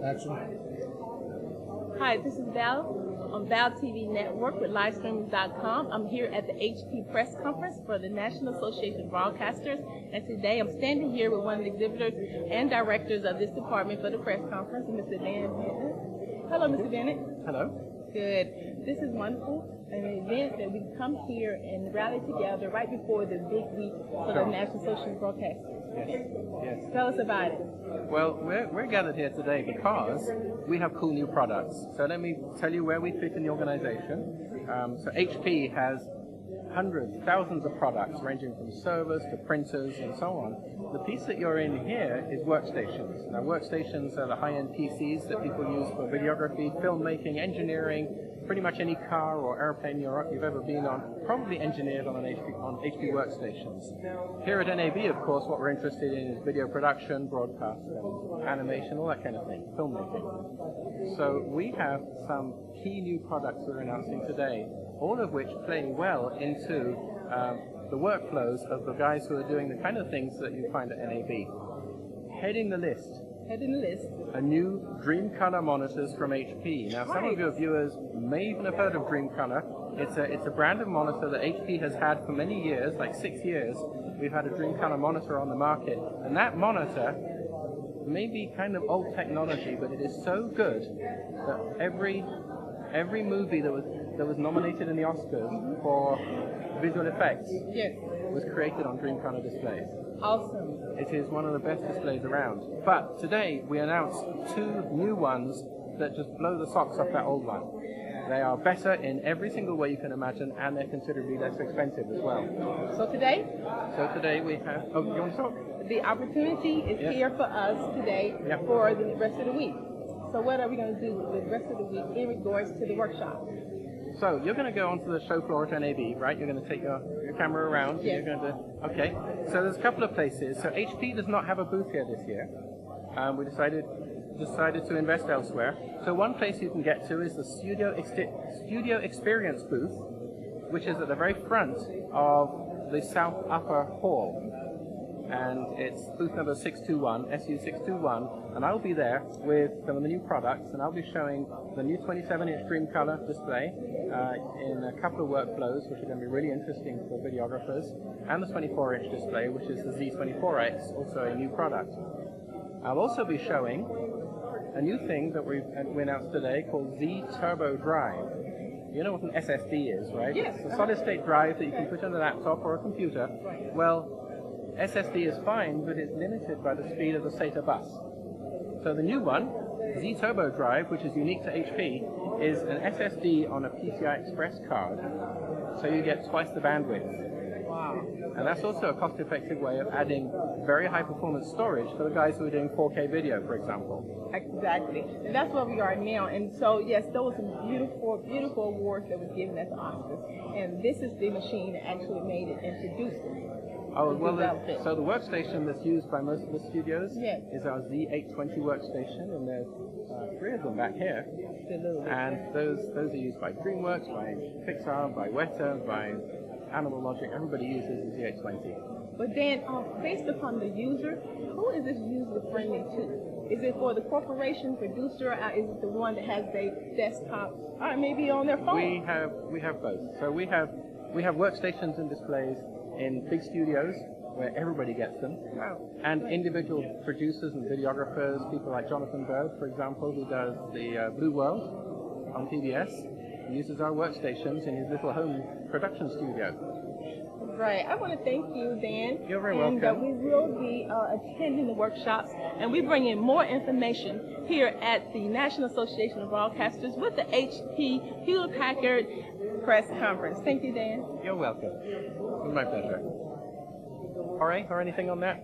Action. Hi, this is Val on Val TV Network with livestreaming.com. I'm here at the HP Press Conference for the National Association of Broadcasters, and today I'm standing here with one of the exhibitors and directors of this department for the press conference, Mr. Dan Bennett. Hello, Mr. Bennett. Hello. Good. This is wonderful. An event that we come here and rally together right before the big week for the National Association of Broadcasters. Yes. Tell us about it. Well, we're gathered here today because we have cool new products. So let me tell you where we fit in the organization. So HP has hundreds, thousands of products ranging from servers to printers and so on. The piece that you're in here is workstations. Now, workstations are the high-end PCs that people use for videography, filmmaking, engineering. Pretty much any car or airplane you've ever been on, probably engineered on HP workstations. Here at NAB, of course, what we're interested in is video production, broadcast, animation, all that kind of thing, filmmaking. So we have some key new products we're announcing today, all of which play well into the workflows of the guys who are doing the kind of things that you find at NAB. Heading the list. A new Dreamcolor monitors from HP. Now, some of your viewers may even have heard of Dreamcolor. It's a brand of monitor that HP has had for many years, like 6 years. We've had a Dreamcolor monitor on the market, and that monitor may be kind of old technology, but it is so good that every movie that was nominated in the Oscars for visual effects was created on Dreamcolor displays. Awesome. It is one of the best displays around. But today we announced 2 new ones that just blow the socks off that old one. They are better in every single way you can imagine, and they're considerably less expensive as well. So today we have... Oh, you want to talk? The opportunity is here for us today for the rest of the week. So what are we going to do with the rest of the week in regards to the workshop? So you're going to go onto the show floor at NAB, right? You're going to take your camera around. Yes. You're going to. Okay. So there's a couple of places. So HP does not have a booth here this year. We decided to invest elsewhere. So one place you can get to is the Studio Experience booth, which is at the very front of the South Upper Hall. And it's booth number 621, SU621, and I'll be there with some of the new products, and I'll be showing the new 27-inch Dreamcolor display in a couple of workflows, which are going to be really interesting for videographers, and the 24-inch display, which is the Z24X, also a new product. I'll also be showing a new thing that we announced today called Z Turbo Drive. You know what an SSD is, right? Yes. It's a solid-state drive that you can put on a laptop or a computer. Well, SSD is fine, but it's limited by the speed of the SATA bus. So the new one, Z Turbo Drive, which is unique to HP, is an SSD on a PCI Express card, so you get twice the bandwidth. Wow. And that's also a cost-effective way of adding very high-performance storage for the guys who are doing 4K video, for example. Exactly. And that's where we are now. And so, yes, there was some beautiful, beautiful awards that was given at the Oscars. And this is the machine that actually made it and produced it. Oh, well, so the workstation that's used by most of the studios is our Z820 workstation, and there's 3 of them back here. Absolutely. And those are used by DreamWorks, by Pixar, by Weta, by Animal Logic. Everybody uses the Z820. But then, based upon the user, who is this user-friendly to? Is it for the corporation, producer, or is it the one that has their desktop, or maybe on their phone? We have both. So we have workstations and displays in big studios where everybody gets them, and individual producers and videographers, people like Jonathan Bird, for example, who does the Blue World on PBS, uses our workstations in his little home production studio. Right. I want to thank you, Dan. You're very welcome. And we will be attending the workshops, and we bring in more information here at the National Association of Broadcasters with the HP Hewlett-Packard Press Conference. Thank you, Dan. You're welcome. It was my pleasure. Jorge, or anything on that?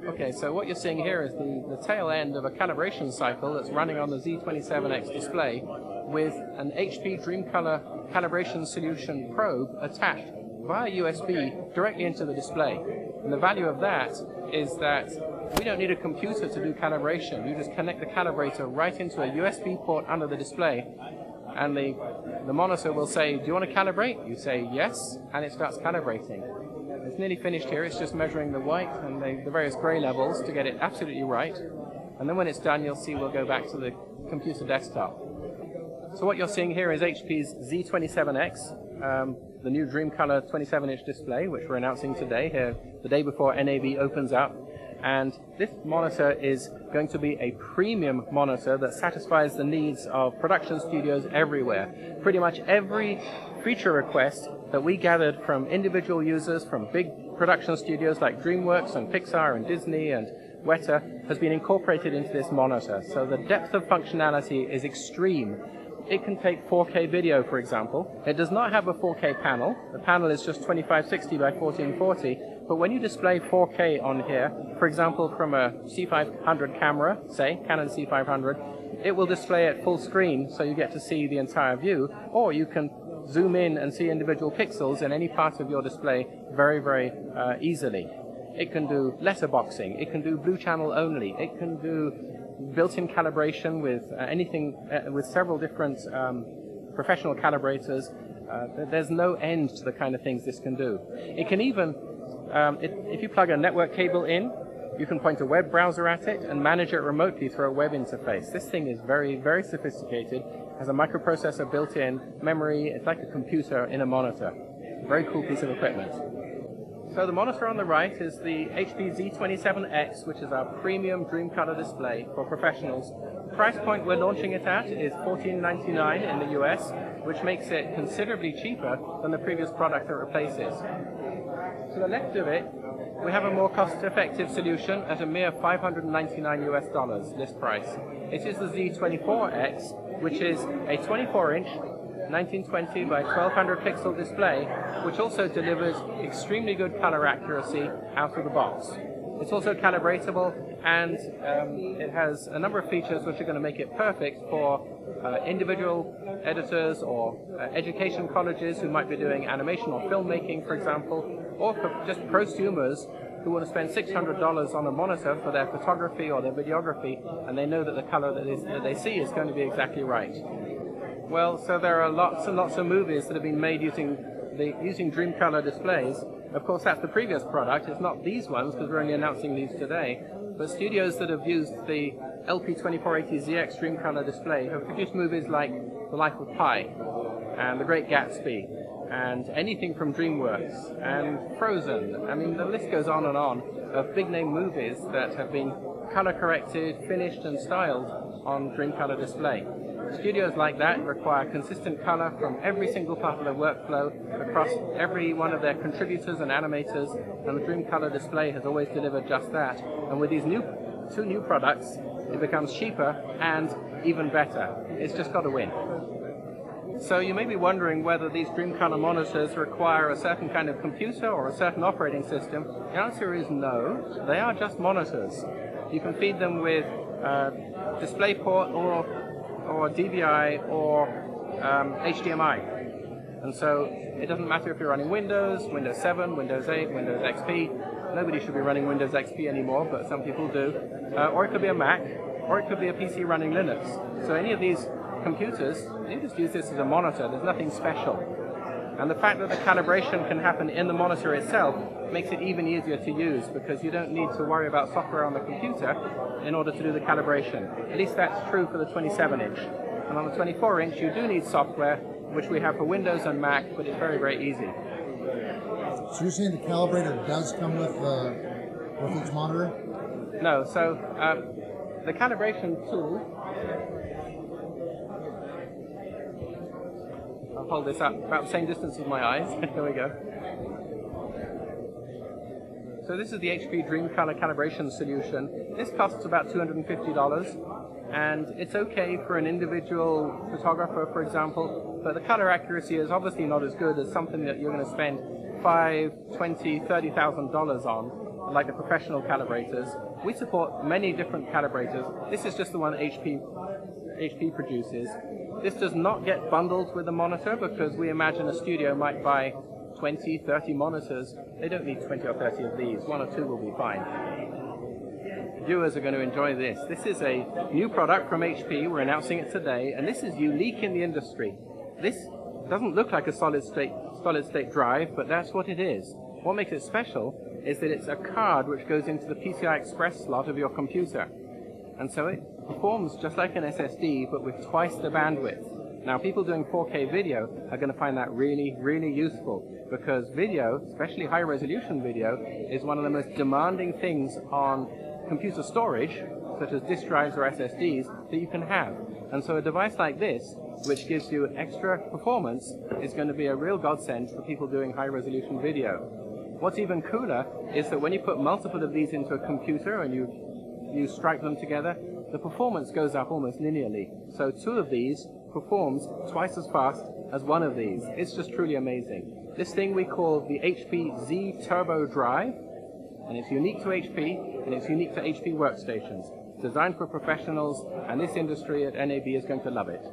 Okay, so what you're seeing here is the tail end of a calibration cycle that's running on the Z27X display with an HP Dreamcolor calibration solution probe attached via USB directly into the display. And the value of that is that we don't need a computer to do calibration. You just connect the calibrator right into a USB port under the display, and the monitor will say, do you want to calibrate? You say yes, and it starts calibrating. It's nearly finished here. It's just measuring the white and the various gray levels to get it absolutely right. And then when it's done, you'll see we'll go back to the computer desktop. So what you're seeing here is HP's Z27X, the new Dreamcolor 27-inch display, which we're announcing today, here the day before NAB opens up. And this monitor is going to be a premium monitor that satisfies the needs of production studios everywhere. Pretty much every feature request that we gathered from individual users from big production studios like DreamWorks and Pixar and Disney and Weta has been incorporated into this monitor. So the depth of functionality is extreme. It can take 4K video, for example. It does not have a 4K panel. The panel is just 2560 by 1440. But when you display 4K on here, for example, from a C500 camera, say, Canon C500, it will display at full screen, so you get to see the entire view. Or you can zoom in and see individual pixels in any part of your display very, very easily. It can do letterboxing. It can do blue channel only. It can do built-in calibration with with several different professional calibrators. There's no end to the kind of things this can do. It can even, if you plug a network cable in, you can point a web browser at it and manage it remotely through a web interface. This thing is very, very sophisticated. Has a microprocessor built in, memory. It's like a computer in a monitor. Very cool piece of equipment. So the monitor on the right is the HP Z27X, which is our premium Dreamcolor display for professionals. The price point we're launching it at is $14.99 in the US, which makes it considerably cheaper than the previous product that replaces. To the left of it, we have a more cost-effective solution at a mere $599 US list price. It is the Z24X, which is a 24-inch 1920 by 1200 pixel display, which also delivers extremely good color accuracy out of the box. It's also calibratable, and it has a number of features which are going to make it perfect for individual editors or education colleges who might be doing animation or filmmaking, for example, or for just prosumers who want to spend $600 on a monitor for their photography or their videography, and they know that the color that they see is going to be exactly right. Well, so there are lots and lots of movies that have been made using Dreamcolor displays. Of course, that's the previous product. It's not these ones, because we're only announcing these today. But studios that have used the LP2480ZX Dreamcolor display have produced movies like The Life of Pi and The Great Gatsby and anything from DreamWorks and Frozen. I mean, the list goes on and on of big-name movies that have been color-corrected, finished, and styled on Dreamcolor display. Studios like that require consistent color from every single part of their workflow across every one of their contributors and animators, and the Dreamcolor display has always delivered just that. And with these two new products, it becomes cheaper and even better. It's just got to win. So you may be wondering whether these Dreamcolor monitors require a certain kind of computer or a certain operating system. The answer is no. They are just monitors. You can feed them with DisplayPort or DVI or HDMI. And so it doesn't matter if you're running Windows, Windows 7, Windows 8, Windows XP. Nobody should be running Windows XP anymore, but some people do. Or it could be a Mac, or it could be a PC running Linux. So any of these computers, you just use this as a monitor. There's nothing special. And the fact that the calibration can happen in the monitor itself makes it even easier to use, because you don't need to worry about software on the computer in order to do the calibration. At least that's true for the 27-inch. And on the 24-inch, you do need software, which we have for Windows and Mac, but it's very, very easy. So you're saying the calibrator does come with each monitor? No, so the calibration tool, I'll hold this up about the same distance as my eyes. There we go. So this is the HP Dreamcolor calibration solution. This costs about $250, and it's okay for an individual photographer, for example, but the color accuracy is obviously not as good as something that you're going to spend $5,000, $20,000, $30,000 on, like the professional calibrators. We support many different calibrators. This is just the one HP produces. This does not get bundled with the monitor, because we imagine a studio might buy 20, 30 monitors. They don't need 20 or 30 of these. One or two will be fine. Viewers are going to enjoy this. This is a new product from HP. We're announcing it today, and this is unique in the industry. This doesn't look like a solid-state drive, but that's what it is. What makes it special is that it's a card which goes into the PCI Express slot of your computer. And so it performs just like an SSD, but with twice the bandwidth. Now, people doing 4K video are going to find that really, really useful, because video, especially high-resolution video, is one of the most demanding things on computer storage, such as disk drives or SSDs, that you can have. And so a device like this, which gives you extra performance, is going to be a real godsend for people doing high-resolution video. What's even cooler is that when you put multiple of these into a computer and you strike them together, the performance goes up almost linearly. So 2 of these performs twice as fast as 1 of these. It's just truly amazing. This thing we call the HP Z Turbo Drive, and it's unique to HP, and it's unique to HP workstations. It's designed for professionals, and this industry at NAB is going to love it.